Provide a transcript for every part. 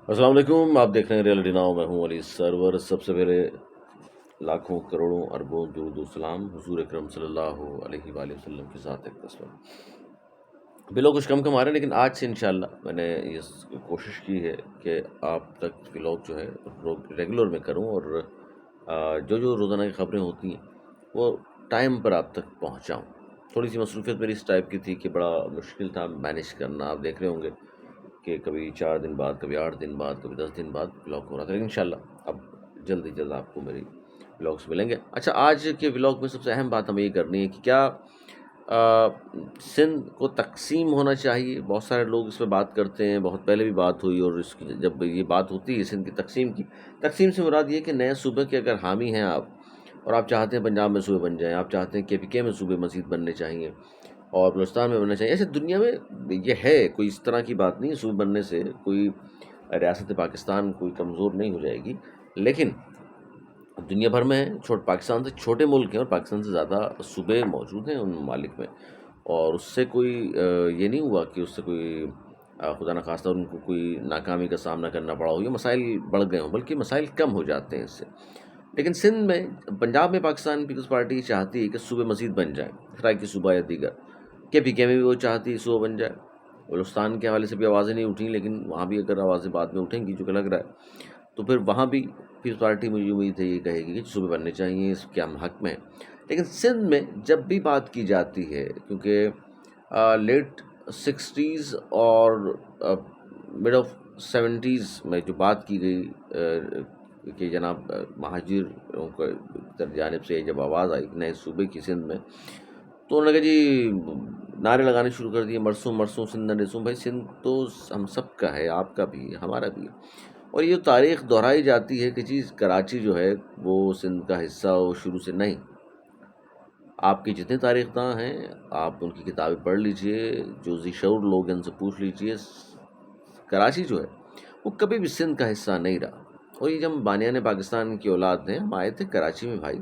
السلام علیکم، آپ دیکھ رہے ہیں ریئلٹی ناؤ، میں ہوں علی سرور۔ سب سے پہلے لاکھوں کروڑوں اربوں درود و سلام حضور اکرم صلی اللہ علیہ وآلہ وسلم کے ساتھ ایک تسلیم۔ بلو کچھ کم آ رہے ہیں، لیکن آج سے انشاءاللہ میں نے یہ کوشش کی ہے کہ آپ تک ولاگ جو ہے ریگولر میں کروں، اور جو روزانہ کی خبریں ہوتی ہیں وہ ٹائم پر آپ تک پہنچاؤں۔ تھوڑی سی مصروفیت میری اس ٹائپ کی تھی کہ بڑا مشکل تھا مینیج کرنا۔ آپ دیکھ رہے ہوں گے کہ کبھی 4 دن بعد، کبھی 8 دن بعد، کبھی 10 دن بعد بلاگ ہو رہا تھا، لیکن انشاءاللہ اب جلد ہی جلد آپ کو میری بلاگس ملیں گے۔ اچھا، آج کے بلاگ میں سب سے اہم بات ہمیں یہ کرنی ہے کہ کیا سندھ کو تقسیم ہونا چاہیے۔ بہت سارے لوگ اس پہ بات کرتے ہیں، بہت پہلے بھی بات ہوئی، اور اس کی جب یہ بات ہوتی ہے سندھ کی تقسیم سے مراد یہ کہ نئے صوبے کے اگر حامی ہیں آپ، اور آپ چاہتے ہیں پنجاب میں صوبے بن جائیں، آپ چاہتے ہیں KPK میں صوبے مزید بننے چاہیے اور بلوچستان میں بننا چاہیے، ایسے دنیا میں یہ ہے، کوئی اس طرح کی بات نہیں۔ صوبے بننے سے کوئی ریاست پاکستان کوئی کمزور نہیں ہو جائے گی، لیکن دنیا بھر میں پاکستان سے چھوٹے ملک ہیں، اور پاکستان سے زیادہ صوبے موجود ہیں ان ممالک میں، اور اس سے کوئی یہ نہیں ہوا کہ اس سے کوئی خدا نخواستہ ان کو کوئی ناکامی کا سامنا کرنا پڑا ہو یا مسائل بڑھ گئے ہوں، بلکہ مسائل کم ہو جاتے ہیں اس سے۔ لیکن سندھ میں، پنجاب میں پاکستان پیپلز پارٹی چاہتی ہے کہ صوبے مزید بن جائیں، خرائی صوبہ یا دیگر۔ KPK میں بھی وہ چاہتی ہے صوبہ بن جائے۔ بلوچستان کے حوالے سے بھی آوازیں نہیں اٹھیں، لیکن وہاں بھی اگر آوازیں بعد میں اٹھیں گی جو کہ لگ رہا ہے، تو پھر وہاں بھی پیپلز پارٹی مجھے امید ہے یہ کہے گی کہ صوبے بننے چاہیے، اس کے ہم حق میں ہیں۔ لیکن سندھ میں جب بھی بات کی جاتی ہے، کیونکہ لیٹ 60s اور مڈ آف 70s میں جو بات کی گئی کہ جناب مہاجروں کی جانب سے جب آواز آئی نئے صوبے کی سندھ میں، تو انہوں نے کہا جی، نعرے لگانے شروع کر دیے، مرسوں مرسوں سندھ نہ ڈسوں۔ بھائی سندھ تو ہم سب کا ہے، آپ کا بھی ہے، ہمارا بھی ہے، اور یہ تاریخ دہرائی جاتی ہے کہ چیز کراچی جو ہے وہ سندھ کا حصہ ہو شروع سے نہیں۔ آپ کے جتنے تاریخ داں ہیں، آپ ان کی کتابیں پڑھ لیجئے، جو ذی شعور لوگ ہیں ان سے پوچھ لیجئے، کراچی جو ہے وہ کبھی بھی سندھ کا حصہ نہیں رہا۔ اور یہ جب بانیان پاکستان کی اولاد ہیں، ہم آئے تھے کراچی میں بھائی،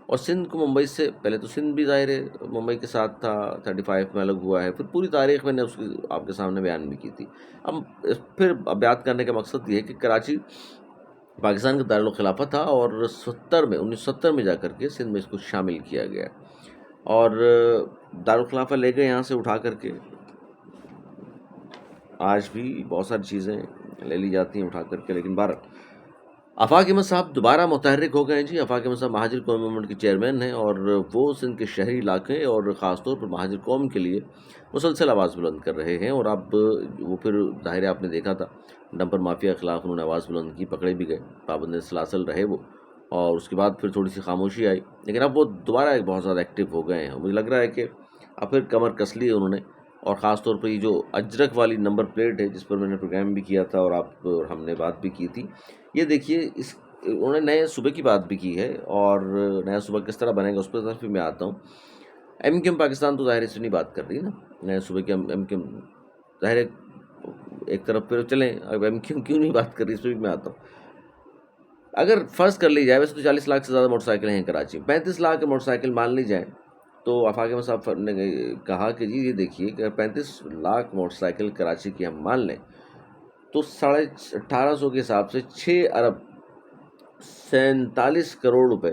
اور سندھ کو ممبئی سے پہلے تو سندھ بھی ظاہر ہے ممبئی کے ساتھ تھا، 35 میں الگ ہوا ہے، پھر پوری تاریخ میں نے اس کی آپ کے سامنے بیان بھی کی تھی۔ اب پھر بیان کرنے کا مقصد یہ ہے کہ کراچی پاکستان کا دارالخلافہ تھا، اور 1970 میں جا کر کے سندھ میں اس کو شامل کیا گیا، اور دارالخلافہ لے گئے یہاں سے اٹھا کر کے۔ آج بھی بہت ساری چیزیں لے لی جاتی ہیں اٹھا کر کے، لیکن آفاق احمد صاحب دوبارہ متحرک ہو گئے ہیں جی۔ آفاق احمد صاحب مہاجر قوم موومنٹ کے چیئرمین ہیں، اور وہ سندھ کے شہری علاقے اور خاص طور پر مہاجر قوم کے لیے مسلسل آواز بلند کر رہے ہیں، اور اب وہ پھر ظاہر آپ نے دیکھا تھا ڈمپر مافیا کے خلاف انہوں نے آواز بلند کی، پکڑے بھی گئے، پابند سلاسل رہے وہ، اور اس کے بعد پھر تھوڑی سی خاموشی آئی، لیکن اب وہ دوبارہ بہت زیادہ ایکٹیو ہو گئے ہیں۔ مجھے لگ رہا ہے کہ اب پھر کمر کس لی ہے انہوں نے، اور خاص طور پر یہ جو اجرک والی نمبر پلیٹ ہے جس پر میں نے پروگرام بھی کیا تھا اور ہم نے بات بھی کی تھی، یہ دیکھیے، انہوں نے نئے صوبے کی بات بھی کی ہے، اور نیا صوبہ کس طرح بنے گا اس پر طرف بھی میں آتا ہوں۔ MQM پاکستان تو ظاہر اس سے نہیں بات کر رہی نا، نئے صوبے کے MQM ظاہر ایک طرف پھر چلیں، اب MQM کیوں نہیں بات کر رہی اس پہ بھی میں آتا ہوں۔ اگر فرض کر لی جائے، ویسے تو 40 لاکھ سے زیادہ موٹر سائیکلیں ہیں کراچی میں، 35 لاکھ کے موٹر سائیکل مان لی جائیں، تو آفاق احمد صاحب نے کہا کہ جی یہ دیکھیے کہ 35 لاکھ موٹر سائیکل کراچی کی ہم مان لیں تو 1850 کے حساب سے 6 ارب 47 کروڑ روپے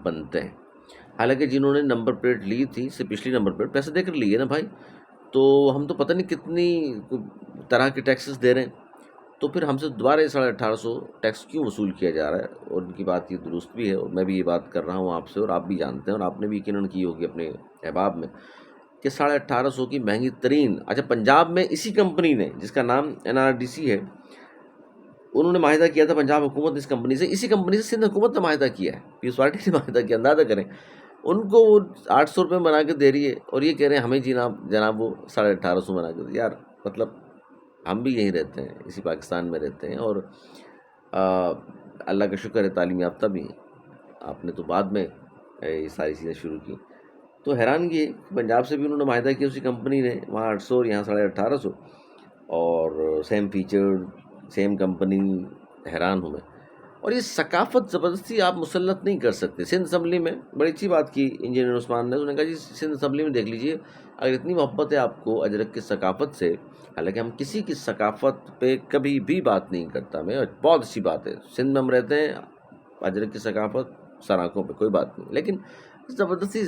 بنتے ہیں۔ حالانکہ جنہوں نے نمبر پلیٹ لی تھی سے پچھلی نمبر پلیٹ پیسے دے کر لی ہے نا بھائی، تو ہم تو پتہ نہیں کتنی طرح کے ٹیکسز دے رہے ہیں، تو پھر ہم سے دوبارہ 1850 ٹیکس کیوں وصول کیا جا رہا ہے؟ اور ان کی بات یہ درست بھی ہے، اور میں بھی یہ بات کر رہا ہوں آپ سے، اور آپ بھی جانتے ہیں، اور آپ نے بھی یقیناً کی ہوگی اپنے احباب میں، کہ 1850 کی مہنگی ترین۔ اچھا، پنجاب میں اسی کمپنی نے جس کا نام NRDC ہے، انہوں نے معاہدہ کیا تھا پنجاب حکومت نے اس کمپنی سے، اسی کمپنی سے سندھ حکومت نے معاہدہ کیا ہے، پیپلز پارٹی نے معاہدہ کیا، اندازہ کریں، ان کو وہ 800 روپے بنا کے دے رہی ہے، اور یہ کہہ رہے ہیں ہمیں جناب وہ 1850 بنا کے دے۔ یار مطلب ہم بھی یہیں رہتے ہیں، اسی پاکستان میں رہتے ہیں، اور اللہ کا شکر ہے تعلیم یافتہ بھی ہیں۔ آپ نے تو بعد میں یہ ساری چیزیں شروع کی، تو حیرانگی ہے کہ پنجاب سے بھی انہوں نے معاہدہ کیا اسی کمپنی نے، وہاں 800 اور یہاں 1850، اور سیم فیچر سیم کمپنی، حیران ہوں میں۔ اور یہ ثقافت زبردستی آپ مسلط نہیں کر سکتے. سندھ اسمبلی میں بڑی اچھی بات کی انجینئر عثمان نے. انہوں نے کہا جی سندھ اسمبلی میں دیکھ لیجیے اگر اتنی محبت ہے آپ کو اجرک کی ثقافت سے، حالانکہ ہم کسی کی ثقافت پہ کبھی بھی بات نہیں کرتا میں، اور بہت اچھی بات ہے سندھ میں ہم رہتے ہیں، اجرک کی ثقافت سر آنکھوں پہ کوئی بات نہیں، لیکن زبردستی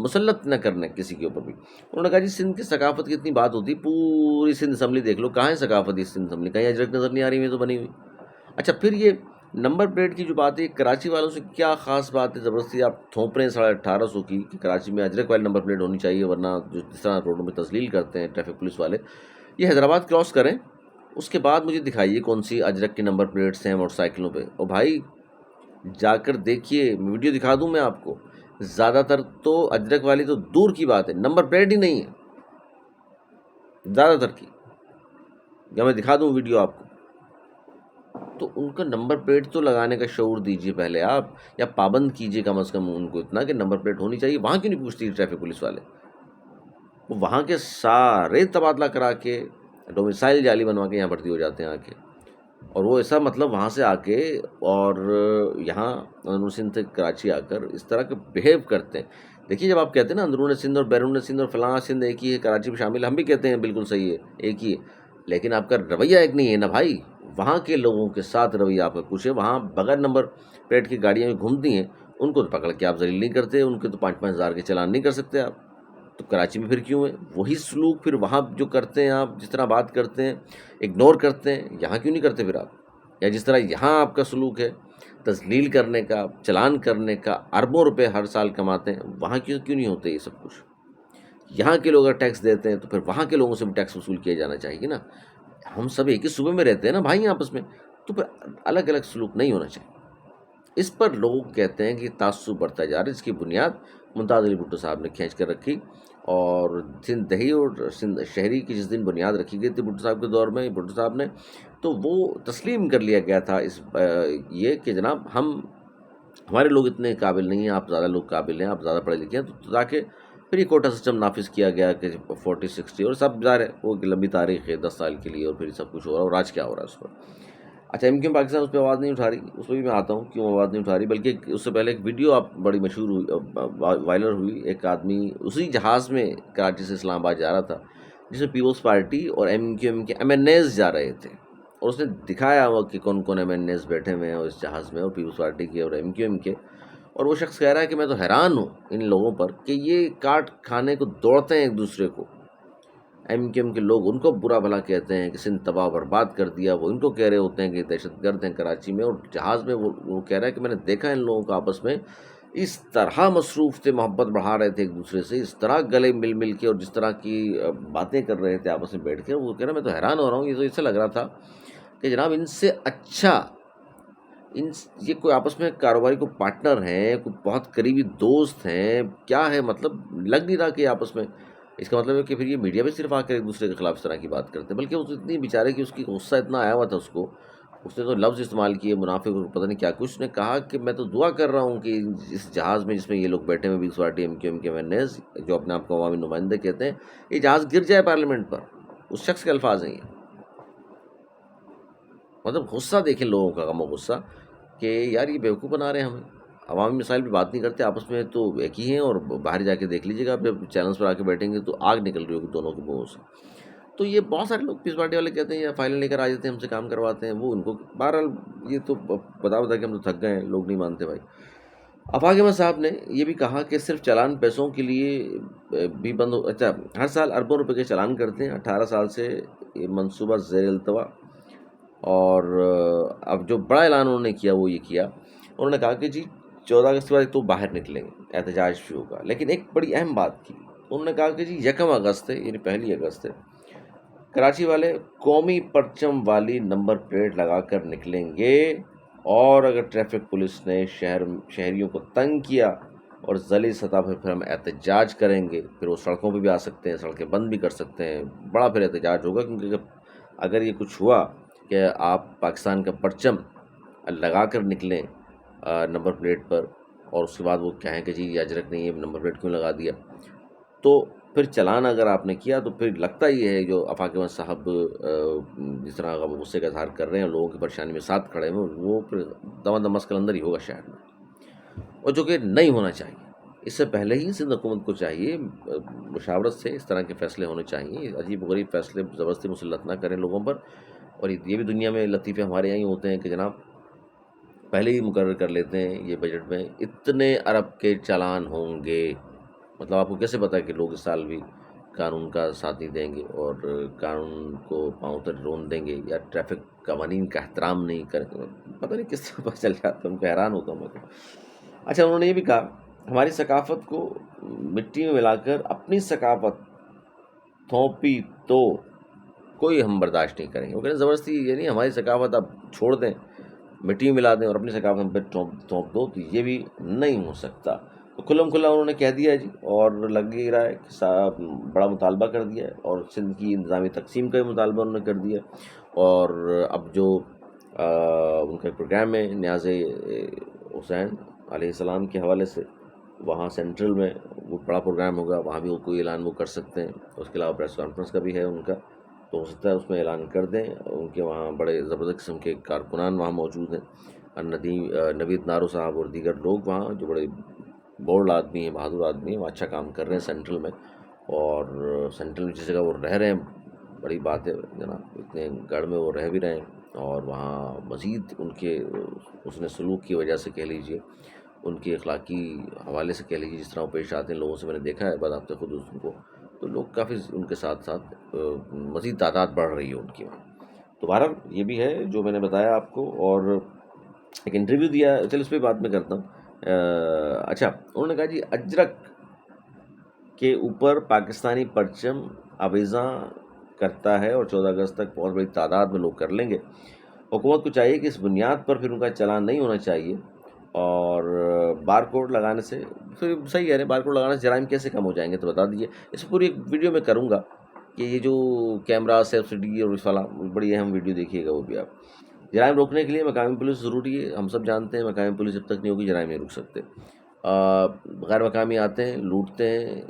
مسلط نہ کرنا کسی کے اوپر بھی. انہوں نے کہا جی سندھ کی ثقافت کی اتنی بات ہوتی، پوری سندھ اسمبلی دیکھ لو کہاں ہے ثقافت. اس سندھ اسمبلی کہیں اجرک نظر نہیں آ رہی ہے تو بنی ہوئی. اچھا پھر یہ نمبر پلیٹ کی جو بات ہے، کراچی والوں سے کیا خاص بات ہے زبردستی آپ تھوپ رہے ہیں 1850 کی کہ کراچی میں اجرک والی نمبر پلیٹ ہونی چاہیے، ورنہ جس طرح روڈوں میں تذلیل کرتے ہیں ٹریفک پولیس والے. یہ حیدرآباد کراس کریں اس کے بعد مجھے دکھائیے کون سی اجرک کی نمبر پلیٹس ہیں موٹر سائیکلوں پہ. اور بھائی جا کر دیکھیے، ویڈیو دکھا دوں میں آپ کو، زیادہ تر تو اجرک والی تو دور کی بات ہے، نمبر پلیٹ ہی نہیں ہے زیادہ تر کی. یا میں دکھا دوں ویڈیو آپ کو، تو ان کا نمبر پلیٹ تو لگانے کا شعور دیجیے پہلے آپ، یا پابند کیجیے کم از کم ان کو اتنا کہ نمبر پلیٹ ہونی چاہیے. وہاں کیوں نہیں پوچھتی ٹریفک پولیس والے؟ وہ وہاں کے سارے تبادلہ کرا کے ڈومیسائل جعلی بنوا کے یہاں بھرتی ہو جاتے ہیں آ کے، اور وہ ایسا مطلب وہاں سے آ کے اور یہاں اندرون سندھ سے کراچی آ کر اس طرح کے بیہیو کرتے ہیں. دیکھیے جب آپ کہتے ہیں نا اندرون سندھ اور بیرون سندھ اور فلاں سندھ ایک ہی ہے، کراچی میں شامل، ہم بھی کہتے ہیں بالکل صحیح ہے ایک ہی ہے، لیکن آپ کا رویہ ایک نہیں ہے نا بھائی. وہاں کے لوگوں کے ساتھ رویہ آپ کا کچھ ہے. وہاں بغیر نمبر پلیٹ کی گاڑیاں بھی گھومتی ہیں، ان کو تو پکڑ کے آپ ذلیل نہیں کرتے، ان کے تو 5,000 کے چلان نہیں کر سکتے آپ. تو کراچی میں پھر کیوں ہے وہی سلوک؟ پھر وہاں جو کرتے ہیں آپ، جس طرح بات کرتے ہیں اگنور کرتے ہیں، یہاں کیوں نہیں کرتے پھر آپ؟ یا جس طرح یہاں آپ کا سلوک ہے تذلیل کرنے کا، چلان کرنے کا، اربوں روپے ہر سال کماتے ہیں، وہاں کیوں نہیں ہوتے یہ سب کچھ؟ یہاں کے لوگ اگر ٹیکس دیتے ہیں تو پھر وہاں کے لوگوں سے بھی ٹیکس وصول کیا جانا چاہیے نا. ہم سب ایک ہی صوبے میں رہتے ہیں نا بھائی آپس میں، تو پھر الگ الگ سلوک نہیں ہونا چاہیے. اس پر لوگ کہتے ہیں کہ تعصب بڑھتا جا رہا ہے، جس کی بنیاد ممتاز علی بھٹو صاحب نے کھینچ کر رکھی. اور سندھ دیہی اور سندھ شہری کی جس دن بنیاد رکھی گئی تھی بھٹو صاحب کے دور میں، بھٹو صاحب نے، تو وہ تسلیم کر لیا گیا تھا اس یہ کہ جناب ہمارے لوگ اتنے قابل نہیں ہیں، آپ زیادہ لوگ قابل ہیں، آپ زیادہ پڑھے لکھے ہیں، تو تاکہ پھر یہ کوٹا سسٹم نافذ کیا گیا کہ 40-60 اور سب ظاہر ہے وہ ایک لمبی تاریخ ہے 10 سال کے لیے، اور پھر سب کچھ ہو رہا ہے اور راج کیا ہو رہا ہے اس پر. اچھا ایم کیو پاکستان اس پہ آواز نہیں اٹھا رہی، اس پہ بھی میں آتا ہوں کیوں آواز نہیں اٹھا رہی. بلکہ اس سے پہلے ایک ویڈیو آپ بڑی مشہور ہوئی، وائرل ہوئی، ایک آدمی اسی جہاز میں کراچی سے اسلام آباد جا رہا تھا جس میں پیپلز پارٹی اور ایم کیو ایم کے ایم این ایز جا رہے تھے، اور اس نے دکھایا ہوا کہ کون کون ایم این ایز بیٹھے ہوئے ہیں اس جہاز میں، اور پیپلز پارٹی کے اور ایم کیو ایم کے. اور وہ شخص کہہ رہا ہے کہ میں تو حیران ہوں ان لوگوں پر کہ یہ کاٹ کھانے کو دوڑتے ہیں ایک دوسرے کو. ایم کیو ایم کے لوگ ان کو برا بھلا کہتے ہیں کہ سندھ تباہ برباد کر دیا، وہ ان کو کہہ رہے ہوتے ہیں کہ دہشت گرد ہیں کراچی میں، اور جہاز میں وہ کہہ رہا ہے کہ میں نے دیکھا ان لوگوں کو آپس میں اس طرح مصروف تھے، محبت بڑھا رہے تھے ایک دوسرے سے، اس طرح گلے مل مل کے، اور جس طرح کی باتیں کر رہے تھے آپس میں بیٹھ کے. وہ کہہ رہا ہے میں تو حیران ہو رہا ہوں، یہ تو ایسا لگ رہا تھا کہ جناب ان سے اچھا یہ کوئی آپس میں کاروباری کو پارٹنر ہیں، کوئی بہت قریبی دوست ہیں، کیا ہے مطلب لگ نہیں رہا کہ آپس میں. اس کا مطلب ہے کہ پھر یہ میڈیا پہ صرف آ کر ایک دوسرے کے خلاف اس طرح کی بات کرتے ہیں. بلکہ وہ اتنی بیچارے کہ اس کی غصہ اتنا آیا ہوا تھا اس نے تو لفظ استعمال کیے منافق اور پتہ نہیں کیا کچھ. اس نے کہا کہ میں تو دعا کر رہا ہوں کہ اس جہاز میں جس میں یہ لوگ بیٹھے ہوئے Peoples Party M Q M کے مینیز جو اپنے آپ کو عوامی نمائندے کہتے ہیں، یہ جہاز گر جائے پارلیمنٹ پر. اس شخص کے الفاظ ہیں یہ. مطلب غصہ دیکھیں لوگوں کا، غم و غصہ کہ یار یہ بیوقوف بنا رہے ہیں ہمیں، عوامی مسائل پہ بات نہیں کرتے، آپس میں تو ایک ہی ہیں. اور باہر جا کے دیکھ لیجیے گا، آپ جب چینلز پر آ کے بیٹھیں گے تو آگ نکل رہی ہوگی دونوں کے منہوں سے. تو یہ بہت سارے لوگ پیس پارٹی والے کہتے ہیں یا فائلیں لے کر آ جاتے ہیں، ہم سے کام کرواتے ہیں، وہ ان کو بہرحال یہ تو بتا کہ ہم تو تھک گئے ہیں، لوگ نہیں مانتے بھائی. آفاق احمد صاحب نے یہ بھی کہا کہ صرف چلان پیسوں کے لیے بھی بند ہو. اچھا ہر سال اربوں روپے کے چلان کرتے ہیں، 18 سال سے یہ منصوبہ زیر التوا. اور اب جو بڑا اعلان انہوں نے کیا وہ یہ کیا، انہوں نے کہا کہ جی 14 اگست کے بعد تو باہر نکلیں گے، احتجاج بھی ہوگا. لیکن ایک بڑی اہم بات کی، انہوں نے کہا کہ جی 1 اگست ہے، یعنی 1 اگست ہے، کراچی والے قومی پرچم والی نمبر پلیٹ لگا کر نکلیں گے. اور اگر ٹریفک پولیس نے شہریوں کو تنگ کیا اور ذلیل سطح پھر ہم احتجاج کریں گے. پھر وہ سڑکوں پہ بھی آ سکتے ہیں، سڑکیں بند بھی کر سکتے ہیں، بڑا پھر احتجاج ہوگا. کیونکہ اگر یہ کچھ ہوا کہ آپ پاکستان کا پرچم لگا کر نکلیں نمبر پلیٹ پر، اور اس کے بعد وہ کہیں کہ جی یہ اجرک نہیں ہے، نمبر پلیٹ کیوں لگا دیا، تو پھر چلان اگر آپ نے کیا تو پھر لگتا یہ ہے جو آفاق احمد صاحب جس طرح کا غصے کا اظہار کر رہے ہیں، لوگوں کی پریشانی میں ساتھ کھڑے ہیں، وہ پھر دم مسکل اندر ہی ہوگا شہر میں، اور جو کہ نہیں ہونا چاہیے۔ اس سے پہلے ہی سندھ حکومت کو چاہیے مشاورت سے اس طرح کے فیصلے ہونے چاہیے، عجیب و غریب فیصلے زبردستی مسلط نہ کریں لوگوں پر۔ اور یہ بھی دنیا میں لطیفے ہمارے یہاں ہی ہوتے ہیں کہ جناب پہلے ہی مقرر کر لیتے ہیں یہ بجٹ میں اتنے ارب کے چالان ہوں گے، مطلب آپ کو کیسے پتا ہے کہ لوگ اس سال بھی قانون کا ساتھ نہیں دیں گے اور قانون کو پاؤں تک رون دیں گے یا ٹریفک قوانین کا احترام نہیں کریں گے، پتہ نہیں کس طرح پتہ چل جاتا ہے، ان کو حیران ہوتا ہوں میں تو۔ اچھا، انہوں نے یہ بھی کہا ہماری ثقافت کو مٹی میں ملا کر اپنی ثقافت تھوپی تو کوئی ہم برداشت نہیں کریں گے۔ وہ کہتے ہیں زبردستی یعنی ہماری ثقافت آپ چھوڑ دیں، مٹی میں ملا دیں اور اپنی ثقافت ہم پہ تھوپ دو، تو یہ بھی نہیں ہو سکتا۔ تو کھلم کھلا انہوں نے کہہ دیا جی، اور لگ ہی رہا ہے کہ بڑا مطالبہ کر دیا ہے، اور سندھ کی انتظامی تقسیم کا بھی مطالبہ انہوں نے کر دیا، اور اب جو ان کا پروگرام ہے نیاز حسین علیہ السلام کے حوالے سے، وہاں سینٹرل میں وہ بڑا پروگرام ہوگا، وہاں بھی وہ کوئی اعلان وہ کر سکتے ہیں۔ اس کے علاوہ پریس کانفرنس کا بھی ہے ان کا، تو ہو سکتا ہے اس میں اعلان کر دیں۔ ان کے وہاں بڑے زبردست قسم کے کارکنان وہاں موجود ہیں، نوید نارو صاحب اور دیگر لوگ وہاں جو بڑے بولڈ آدمی ہیں، بہادر آدمی ہیں، وہ اچھا کام کر رہے ہیں سینٹرل میں، اور سینٹرل میں جس جگہ وہ رہ رہے ہیں بڑی بات ہے جناب، اتنے گڑھ میں وہ رہ بھی رہے ہیں، اور وہاں مزید ان کے حسن سلوک کی وجہ سے کہہ لیجیے، ان کے اخلاقی حوالے سے کہہ لیجیے، جس طرح وہ پیش آتے ہیں لوگوں سے، میں نے دیکھا ہے باضابطہ خود ان کو، تو لوگ کافی ان کے ساتھ ساتھ مزید تعداد بڑھ رہی ہے ان کی وہاں۔ تو بہرحال یہ بھی ہے جو میں نے بتایا آپ کو، اور ایک انٹرویو دیا، چل اس پہ بات میں کرتا ہوں۔ اچھا، انہوں نے کہا جی اجرک کے اوپر پاکستانی پرچم آویزاں کرتا ہے اور 14 اگست تک بہت بڑی تعداد میں لوگ کر لیں گے، حکومت کو چاہیے کہ اس بنیاد پر پھر ان کا چلان نہیں ہونا چاہیے، اور بار کوڈ لگانے سے پھر صحیح ہے، بار کوڈ لگانے سے جرائم کیسے کم ہو جائیں گے، تو بتا دیجیے۔ اس پوری ایک ویڈیو میں کروں گا کہ یہ جو کیمرہ سبسڈی اور اس والا بڑی اہم ویڈیو دیکھیے گا وہ بھی آپ۔ جرائم روکنے کے لیے مقامی پولیس ضروری ہے، ہم سب جانتے ہیں مقامی پولیس جب تک نہیں ہوگی جرائم نہیں روک سکتے۔ غیر مقامی آتے ہیں، لوٹتے ہیں،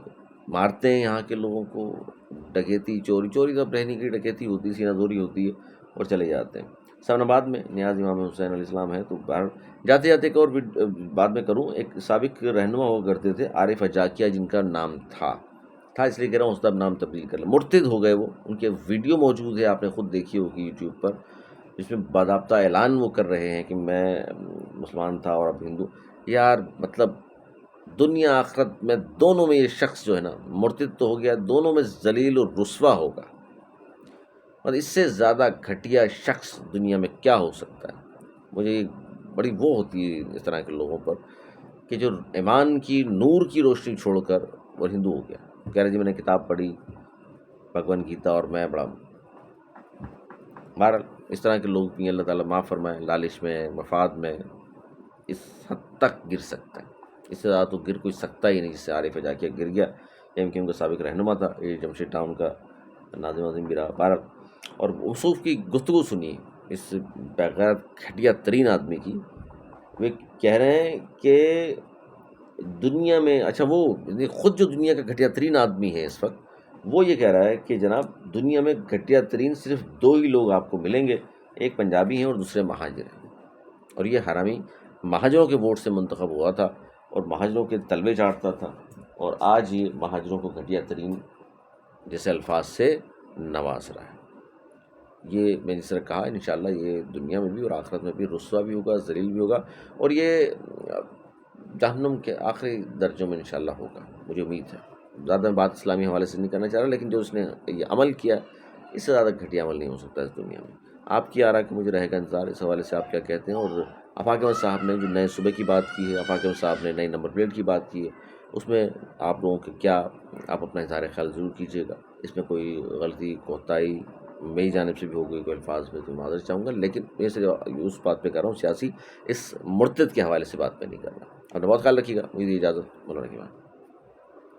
مارتے ہیں یہاں کے لوگوں کو، ڈکیتی چوری تو اب رہنے کی ڈکیتی ہوتی ہے، سینہ زوری ہوتی ہے، اور چلے جاتے ہیں۔ سمن آباد میں نیاز امام حسین علیہ السلام ہے، تو جاتے جاتے ایک اور بعد میں کروں، ایک سابق رہنما ہوا کرتے تھے عارف اجاکیہ، جن کا نام تھا اس لیے کہہ رہا ہوں، اس کا نام تبدیل کر لیں، مرتد ہو گئے وہ، ان کے ویڈیو موجود ہے، آپ نے خود دیکھی ہوگی یوٹیوب پر، جس میں باضابطہ اعلان وہ کر رہے ہیں کہ میں مسلمان تھا اور اب ہندو۔ یار مطلب دنیا آخرت میں دونوں میں یہ شخص جو ہے نا، مرتد تو ہو گیا، دونوں میں ذلیل اور رسوا ہوگا، اور اس سے زیادہ گھٹیا شخص دنیا میں کیا ہو سکتا ہے؟ مجھے بڑی وہ ہوتی ہے اس طرح کے لوگوں پر کہ جو ایمان کی نور کی روشنی چھوڑ کر وہ ہندو ہو گیا، کہہ رہے جی میں نے کتاب پڑھی بھگوان گیتا اور میں بڑا۔ بہرحال اس طرح کے لوگ بھی اللہ تعالیٰ معاف فرمائے، لالچ میں، مفاد میں اس حد تک گر سکتا ہے، اس سے زیادہ تو گر کوئی سکتا ہی نہیں، جس سے عارف اجاکیہ گر گیا، کہ ان کا سابق رہنما تھا، یہ جمشید ٹاؤن کا ناظم عظیم بھی رہا۔ بہرحال اور وصوف کی گفتگو سنیے اس بغیر گھٹیا ترین آدمی کی، وہ کہہ رہے ہیں کہ دنیا میں، اچھا وہ خود جو دنیا کا گھٹیا ترین آدمی ہے اس وقت، وہ یہ کہہ رہا ہے کہ جناب دنیا میں گھٹیا ترین صرف 2 ہی لوگ آپ کو ملیں گے، ایک پنجابی ہیں اور دوسرے مہاجر ہیں، اور یہ حرامی مہاجروں کے ووٹ سے منتخب ہوا تھا اور مہاجروں کے تلوے چاٹتا تھا، اور آج یہ مہاجروں کو گھٹیا ترین جیسے الفاظ سے نواز رہا ہے۔ یہ میں نے اس طرح کہا، انشاءاللہ یہ دنیا میں بھی اور آخرت میں بھی رسوا بھی ہوگا، ذلیل بھی ہوگا، اور یہ جہنم کے آخری درجوں میں انشاءاللہ ہوگا، مجھے امید ہے۔ زیادہ میں بات اسلامی حوالے سے نہیں کرنا چاہ رہا، لیکن جو اس نے یہ عمل کیا، اس سے زیادہ گھٹیا عمل نہیں ہو سکتا اس دنیا میں۔ آپ کی آرا کہ مجھے رہے گا انتظار، اس حوالے سے آپ کیا کہتے ہیں؟ اور آفاق احمد صاحب نے جو نئے صوبے کی بات کی ہے، آفاق احمد صاحب نے نئی نمبر پلیٹ کی بات کی ہے، اس میں آپ لوگوں کے کیا، آپ اپنا اظہار خیال ضرور کیجیے گا۔ اس میں کوئی غلطی کوتاہی میری جانب سے بھی ہو گئی کوئی الفاظ میں تو معذرت چاہوں گا، لیکن میں سے اس بات پہ کر رہا ہوں، سیاسی اس مرتد کے حوالے سے بات پہ نہیں کر رہا۔ اپنا بہت خیال رکھیے گا، مجھے اجازت، مولانا کی بات۔